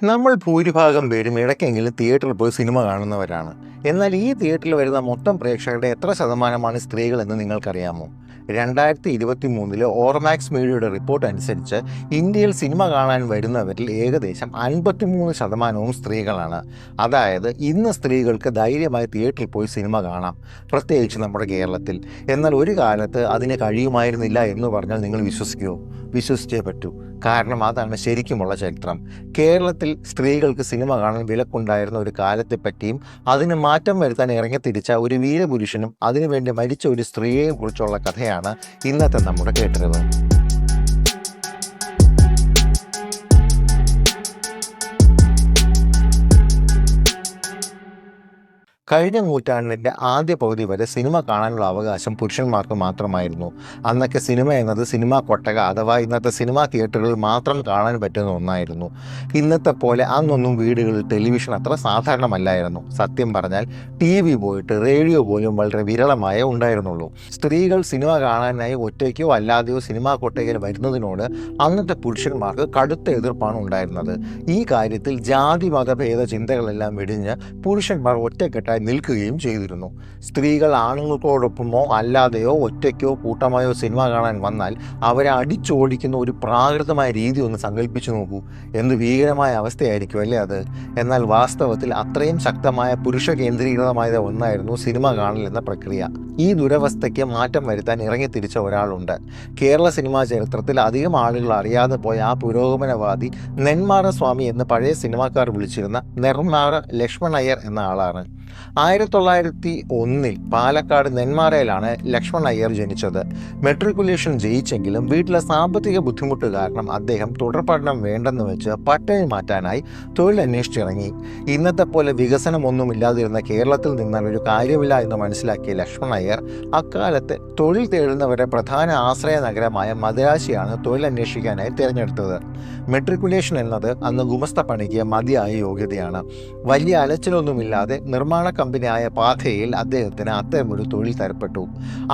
നമ്മൾ ഭൂരിഭാഗം പേരും ഇടയ്ക്കെങ്കിലും തിയേറ്ററിൽ പോയി സിനിമ കാണുന്നവരാണ്. എന്നാൽ ഈ തിയേറ്ററിൽ വരുന്ന മൊത്തം പ്രേക്ഷകരുടെ എത്ര ശതമാനമാണ് സ്ത്രീകളെന്ന് നിങ്ങൾക്കറിയാമോ? 2023 ഓർമാക്സ് മീഡിയയുടെ റിപ്പോർട്ട് അനുസരിച്ച് ഇന്ത്യയിൽ സിനിമ കാണാൻ വരുന്നവരിൽ ഏകദേശം 53% സ്ത്രീകളാണ്. അതായത് ഇന്ന് സ്ത്രീകൾക്ക് ധൈര്യമായി തിയേറ്ററിൽ പോയി സിനിമ കാണാം, പ്രത്യേകിച്ച് നമ്മുടെ കേരളത്തിൽ. എന്നാൽ ഒരു കാലത്ത് അതിന് കഴിയുമായിരുന്നില്ല എന്ന് പറഞ്ഞാൽ നിങ്ങൾ വിശ്വസിക്കുമോ? വിശ്വസിച്ചേ പറ്റൂ. കാരണം അതാണ് ശരിക്കുമുള്ള ചരിത്രം. കേരളത്തിൽ സ്ത്രീകൾക്ക് സിനിമ കാണാൻ വിലക്കുണ്ടായിരുന്ന ഒരു കാലത്തെപ്പറ്റിയും അതിന് മാറ്റം വരുത്താൻ ഇറങ്ങിത്തിരിച്ച ഒരു വീരപുരുഷനും അതിനുവേണ്ടി മരിച്ച ഒരു സ്ത്രീയെയും കുറിച്ചുള്ള കഥയാണ് ഇന്നത്തെ നമ്മുടെ കേട്ടറിവ്. കഴിഞ്ഞ നൂറ്റാണ്ടിൻ്റെ ആദ്യ പകുതി വരെ സിനിമ കാണാനുള്ള അവകാശം പുരുഷന്മാർക്ക് മാത്രമായിരുന്നു. അന്നൊക്കെ സിനിമ എന്നത് സിനിമാ കൊട്ടക അഥവാ ഇന്നത്തെ സിനിമാ തിയേറ്ററുകളിൽ മാത്രം കാണാൻ പറ്റുന്ന ഒന്നായിരുന്നു. ഇന്നത്തെ പോലെ അന്നൊന്നും വീടുകളിൽ ടെലിവിഷൻ അത്ര സാധാരണമല്ലായിരുന്നു. സത്യം പറഞ്ഞാൽ TV പോയിട്ട് റേഡിയോ പോലും വളരെ വിരളമായേ ഉണ്ടായിരുന്നുള്ളൂ. സ്ത്രീകൾ സിനിമ കാണാനായി ഒറ്റയ്ക്കോ അല്ലാതെയോ സിനിമാ കൊട്ടകയിൽ വരുന്നതിനോട് അന്നത്തെ പുരുഷന്മാർക്ക് കടുത്ത എതിർപ്പാണ് ഉണ്ടായിരുന്നത്. ഈ കാര്യത്തിൽ ജാതി മതഭേദ ചിന്തകളെല്ലാം വെടിഞ്ഞ് പുരുഷന്മാർ ഒറ്റക്കെട്ടായി നിൽക്കുകയും ചെയ്തിരുന്നു. സ്ത്രീകൾ ആണുങ്ങൾക്കോടൊപ്പമോ അല്ലാതെയോ ഒറ്റയ്ക്കോ കൂട്ടമായോ സിനിമ കാണാൻ വന്നാൽ അവരെ അടിച്ചോടിക്കുന്ന ഒരു പ്രാകൃതമായ രീതി ഒന്ന് സങ്കല്പിച്ചു നോക്കൂ. എന്ത് ഭീകരമായ അവസ്ഥയായിരിക്കും അല്ലേ അത്? എന്നാൽ വാസ്തവത്തിൽ അത്രയും ശക്തമായ പുരുഷ കേന്ദ്രീകൃതമായ ഒന്നായിരുന്നു സിനിമ കാണൽ എന്ന പ്രക്രിയ. ഈ ദുരവസ്ഥയ്ക്ക് മാറ്റം വരുത്താൻ ഇറങ്ങിത്തിരിച്ച ഒരാളുണ്ട്. കേരള സിനിമാ ചരിത്രത്തിൽ അധികം ആളുകൾ അറിയാതെ പോയ ആ പുരോഗമനവാദി നെന്മാറ സ്വാമി എന്ന് പഴയ സിനിമാക്കാർ വിളിച്ചിരുന്ന നെന്മാറ ലക്ഷ്മൺ അയ്യർ എന്ന ആളാണ്. 1901 പാലക്കാട് നെന്മാറയിലാണ് ലക്ഷ്മൺ അയ്യർ ജനിച്ചത്. മെട്രിക്കുലേഷൻ ജയിച്ചെങ്കിലും വീട്ടിലെ സാമ്പത്തിക ബുദ്ധിമുട്ട് കാരണം അദ്ദേഹം തുടർ പഠനം വേണ്ടെന്ന് വെച്ച് പട്ടയം മാറ്റാനായി തൊഴിൽ അന്വേഷിച്ചിറങ്ങി. ഇന്നത്തെ പോലെ വികസനമൊന്നുമില്ലാതിരുന്ന കേരളത്തിൽ നിന്നാൽ ഒരു കാര്യമില്ല എന്ന് മനസ്സിലാക്കിയ ലക്ഷ്മൺ അയ്യർ അക്കാലത്ത് തൊഴിൽ തേടുന്നവരുടെ പ്രധാന ആശ്രയ നഗരമായ മദ്രാശിയാണ് തൊഴിൽ അന്വേഷിക്കാനായി തിരഞ്ഞെടുത്തത്. മെട്രിക്കുലേഷൻ എന്നത് അന്ന് ഗുമസ്ത പണിക്ക് മതിയായ യോഗ്യതയാണ്. വലിയ അലച്ചിലൊന്നുമില്ലാതെ നിർമ്മാണ കമ്പനിയായ പാഥയിൽ അദ്ദേഹത്തിന് അത്തരമൊരു തൊഴിൽ തരപ്പെട്ടു.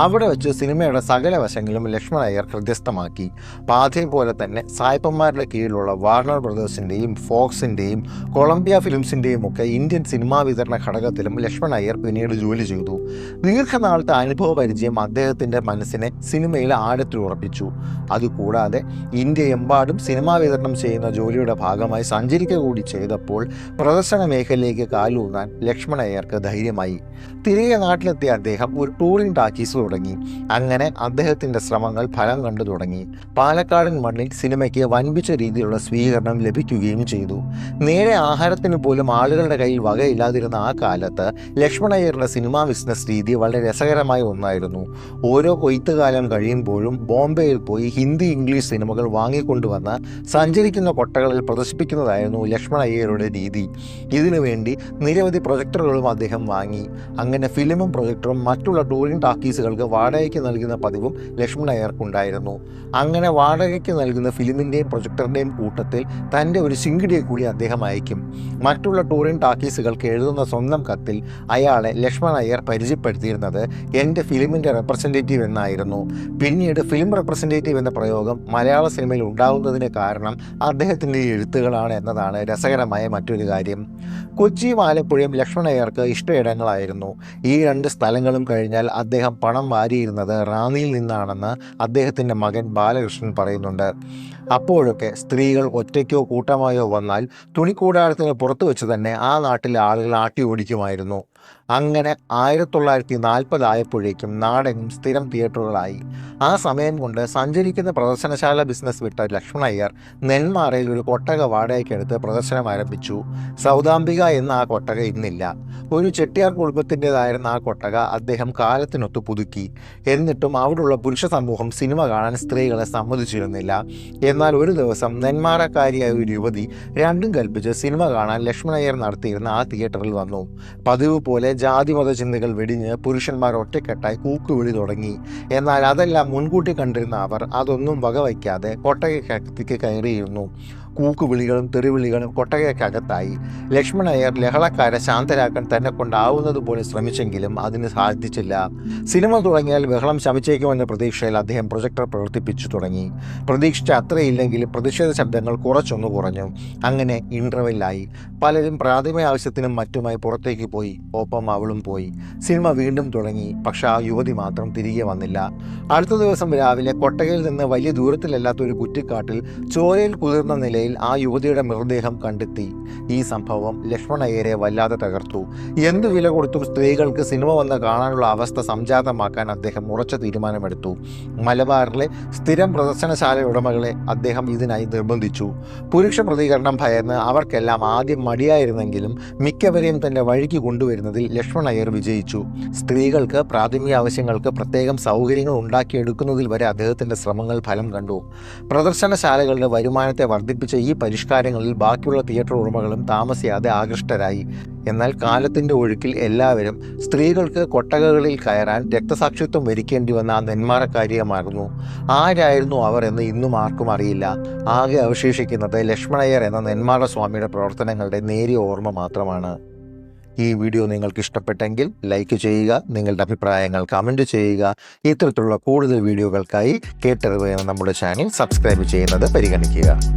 അവിടെ വെച്ച് സിനിമയുടെ സകല വശങ്ങളും ലക്ഷ്മൺ അയ്യർ ഹൃദ്യസ്ഥമാക്കി. പാഥയെ പോലെ തന്നെ സായിപ്പന്മാരുടെ കീഴിലുള്ള വാർണർ ബ്രദേഴ്സിൻ്റെയും ഫോക്സിൻ്റെയും കൊളംബിയ ഫിലിംസിൻ്റെയും ഒക്കെ ഇന്ത്യൻ സിനിമാ വിതരണ ഘടകത്തിലും ലക്ഷ്മൺ അയ്യർ പിന്നീട് ജോലി ചെയ്തു. ദീർഘനാളത്തെ അനുഭവ പരിചയം അദ്ദേഹത്തിൻ്റെ മനസ്സിനെ സിനിമയിൽ ആഴത്തിൽ ഉറപ്പിച്ചു. അതുകൂടാതെ ഇന്ത്യയെമ്പാടും സിനിമാ വിതരണം ചെയ്യുന്ന ജോലിയുടെ ഭാഗമായി സഞ്ചരിക്കുക കൂടി ചെയ്തപ്പോൾ പ്രദർശന മേഖലയിലേക്ക് കാലൂന്നാൻ ലക്ഷ്മൺ അയ്യർക്ക് ധൈര്യമായി. തിരികെ നാട്ടിലെത്തിയ അദ്ദേഹം ഒരു ടൂറിംഗ് ടാക്കീസ് തുടങ്ങി. അങ്ങനെ അദ്ദേഹത്തിൻ്റെ ശ്രമങ്ങൾ ഫലം കണ്ടു തുടങ്ങി. പാലക്കാടൻ മണ്ണിൽ സിനിമയ്ക്ക് വൻപിച്ച രീതിയിലുള്ള സ്വീകരണം ലഭിക്കുകയും ചെയ്തു. നേരെ ആഹാരത്തിന് പോലും ആളുകളുടെ കയ്യിൽ വകയില്ലാതിരുന്ന ആ കാലത്ത് ലക്ഷ്മൺ അയ്യരുടെ സിനിമാ ബിസിനസ് രീതി വളരെ രസകരമായ ഒന്നായിരുന്നു. ഓരോ കൊയ്ത്തുകാലം കഴിയുമ്പോഴും ബോംബെയിൽ പോയി ഹിന്ദി ഇംഗ്ലീഷ് സിനിമകൾ വാങ്ങിക്കൊണ്ടുവന്ന് സഞ്ചരിക്കുന്ന കൊട്ടകളിൽ പ്രദർശിപ്പിക്കുന്നതായിരുന്നു ലക്ഷ്മൺ അയ്യരുടെ രീതി. ഇതിനുവേണ്ടി നിരവധി പ്രൊജക്ടറുകളും അദ്ദേഹം വാങ്ങി. അങ്ങനെ ഫിലിമും പ്രൊജക്ടറും മറ്റുള്ള ടൂറിംഗ് ടാക്കീസുകൾക്ക് വാടകയ്ക്ക് നൽകുന്ന പതിവും ലക്ഷ്മൺ അയ്യർക്കുണ്ടായിരുന്നു. അങ്ങനെ വാടകയ്ക്ക് നൽകുന്ന ഫിലിമിൻ്റെയും പ്രൊജക്ടറിൻ്റെയും കൂട്ടത്തിൽ തൻ്റെ ഒരു ശിങ്കിടിയെ കൂടി അദ്ദേഹം അയക്കും. മറ്റുള്ള ടൂറിംഗ് ടാക്കീസുകൾക്ക് എഴുതുന്ന സ്വന്തം കത്തിൽ അയാളെ ലക്ഷ്മൺ അയ്യർ പരിചയപ്പെടുത്തിയിരുന്നത് എൻ്റെ ഫിലിമിൻ്റെ റെപ്രസെൻറ്റേറ്റീവ് എന്നായിരുന്നു. പിന്നീട് ഫിലിം റെപ്രസെൻറ്റേറ്റീവ് എന്ന പ്രയോഗം മലയാള സിനിമയിൽ ഉണ്ടാകുന്നതിന് കാരണം അദ്ദേഹത്തിൻ്റെ എഴുത്തുകളാണ് എന്നതാണ് രസകരമായ മറ്റൊരു കാര്യം. കൊച്ചിയും ആലപ്പുഴയും ലക്ഷ്മൺ അയ്യർക്ക് ഇഷ്ടയിടങ്ങളായിരുന്നു. ഈ രണ്ട് സ്ഥലങ്ങളും കഴിഞ്ഞാൽ അദ്ദേഹം പണം വാരിയിരുന്നത് റാന്നിയിൽ നിന്നാണെന്ന് അദ്ദേഹത്തിൻ്റെ മകൻ ബാലകൃഷ്ണൻ പറയുന്നുണ്ട്. അപ്പോഴൊക്കെ സ്ത്രീകൾ ഒറ്റയ്ക്കോ കൂട്ടമായോ വന്നാൽ തുണിക്കൂടാരത്തിന് പുറത്തു വെച്ച് തന്നെ ആ നാട്ടിലെ ആളുകൾ ആട്ടി ഓടിക്കുമായിരുന്നു. അങ്ങനെ 1940 ആയപ്പോഴേക്കും നാടെങ്ങും സ്ഥിരം തിയേറ്ററുകളായി. ആ സമയം കൊണ്ട് സഞ്ചരിക്കുന്ന പ്രദർശനശാല ബിസിനസ് വിട്ട ലക്ഷ്മൺ അയ്യർ നെന്മാറയിൽ ഒരു കൊട്ടക വാടകയ്ക്കെടുത്ത് പ്രദർശനം ആരംഭിച്ചു. സൗദാംബിക എന്ന ആ കൊട്ടക ഇന്നില്ല. ഒരു ചെട്ടിയാർ കുടുംബത്തിൻ്റെതായിരുന്ന ആ കൊട്ടക അദ്ദേഹം കാലത്തിനൊത്ത് പുതുക്കി. എന്നിട്ടും അവിടെയുള്ള പുരുഷ സമൂഹം സിനിമ കാണാൻ സ്ത്രീകളെ സമ്മതിച്ചിരുന്നില്ല. എന്നാൽ ഒരു ദിവസം നെന്മാറക്കാരിയായ ഒരു യുവതി രണ്ടും കൽപ്പിച്ച് സിനിമ കാണാൻ ലക്ഷ്മൺ അയ്യർ നടത്തിയിരുന്ന ആ തിയേറ്ററിൽ വന്നു. പതിവ് പോലെ ജാതിമത ചിന്തകൾ വെടിഞ്ഞ് പുരുഷന്മാർ ഒറ്റക്കെട്ടായി കൂക്കുവിളി തുടങ്ങി. എന്നാൽ അതെല്ലാം മുൻകൂട്ടി കണ്ടിരുന്ന അവർ അതൊന്നും വകവയ്ക്കാതെ കൊട്ടകയ്ക്കകത്തേക്ക് കയറിയിരുന്നു. കൂക്കുവിളികളും തെറിവിളികളും കൊട്ടകയ്ക്കകത്തായി. ലക്ഷ്മൺ അയ്യർ ലഹളക്കാരെ ശാന്തരാക്കാൻ തന്നെ കൊണ്ടാവുന്നതുപോലെ ശ്രമിച്ചെങ്കിലും അതിന് സാധിച്ചില്ല. സിനിമ തുടങ്ങിയാൽ ബഹളം ശമിച്ചേക്കുമെന്ന പ്രതീക്ഷയിൽ അദ്ദേഹം പ്രൊജക്ടർ പ്രവർത്തിപ്പിച്ചു തുടങ്ങി. പ്രതീക്ഷിച്ച അത്രയില്ലെങ്കിലും പ്രതിഷേധ ശബ്ദങ്ങൾ കുറച്ചൊന്നു കുറഞ്ഞു. അങ്ങനെ ഇൻ്റർവെല്ലായി. പലരും പ്രാഥമിക ആവശ്യത്തിനും മറ്റുമായി പുറത്തേക്ക് പോയി. ഒപ്പം അവളും പോയി. സിനിമ വീണ്ടും തുടങ്ങി. പക്ഷെ ആ യുവതി മാത്രം തിരികെ വന്നില്ല. അടുത്ത ദിവസം രാവിലെ കൊട്ടകയിൽ നിന്ന് വലിയ ദൂരത്തിലല്ലാത്ത ഒരു കുറ്റിക്കാട്ടിൽ ചോരയിൽ കുതിർന്ന നിലയിൽ ആ യുവതിയുടെ മൃതദേഹം കണ്ടെത്തി. ഈ സംഭവം ലക്ഷ്മൺ അയ്യരെ വല്ലാതെ തകർത്തു. എന്ത് വില കൊടുത്തും സ്ത്രീകൾക്ക് സിനിമ വന്ന് കാണാനുള്ള അവസ്ഥ സംജാതമാക്കാൻ അദ്ദേഹം ഉറച്ച തീരുമാനമെടുത്തു. മലബാറിലെ സ്ഥിരം പ്രദർശനശാല ഉടമകളെ അദ്ദേഹം ഇതിനായി നിർബന്ധിച്ചു. പുരുഷ പ്രതികരണം ഭയന്ന് അവർക്കെല്ലാം ആദ്യം മടിയായിരുന്നെങ്കിലും മിക്കവരെയും തൻ്റെ വഴിക്ക് കൊണ്ടുവരുന്നതിൽ ലക്ഷ്മൺ അയ്യർ വിജയിച്ചു. സ്ത്രീകൾക്ക് പ്രാഥമിക ആവശ്യങ്ങൾക്ക് പ്രത്യേകം സൗകര്യങ്ങൾ ഉണ്ടാക്കിയെടുക്കുന്നതിൽ വരെ അദ്ദേഹത്തിൻ്റെ ശ്രമങ്ങൾ ഫലം കണ്ടു. പ്രദർശനശാലകളുടെ വരുമാനത്തെ വർദ്ധിപ്പിച്ച ഈ പരിഷ്കാരങ്ങളിൽ ബാക്കിയുള്ള തിയേറ്റർ ഉടമകളും താമസിയാതെ ആകൃഷ്ടരായി. എന്നാൽ കാലത്തിൻ്റെ ഒഴുക്കിൽ എല്ലാവരും സ്ത്രീകൾക്ക് കൊട്ടകകളിൽ കയറാൻ രക്തസാക്ഷിത്വം വരിക്കേണ്ടി വന്ന ആ നെന്മാറക്കാരിയമായിരുന്നു. ആരായിരുന്നു അവർ എന്ന് ഇന്നും ആർക്കും അറിയില്ല. ആകെ അവശേഷിക്കുന്നത് ലക്ഷ്മണയ്യർ എന്ന നെന്മാറ സ്വാമിയുടെ പ്രവർത്തനങ്ങളുടെ നേരിയ ഓർമ്മ മാത്രമാണ്. ഈ വീഡിയോ നിങ്ങൾക്ക് ഇഷ്ടപ്പെട്ടെങ്കിൽ ലൈക്ക് ചെയ്യുക, നിങ്ങളുടെ അഭിപ്രായങ്ങൾ കമൻറ്റ് ചെയ്യുക. ഇത്തരത്തിലുള്ള കൂടുതൽ വീഡിയോകൾക്കായി കേട്ടറിവ് എന്ന നമ്മുടെ ചാനൽ സബ്സ്ക്രൈബ് ചെയ്യുന്നത് പരിഗണിക്കുക.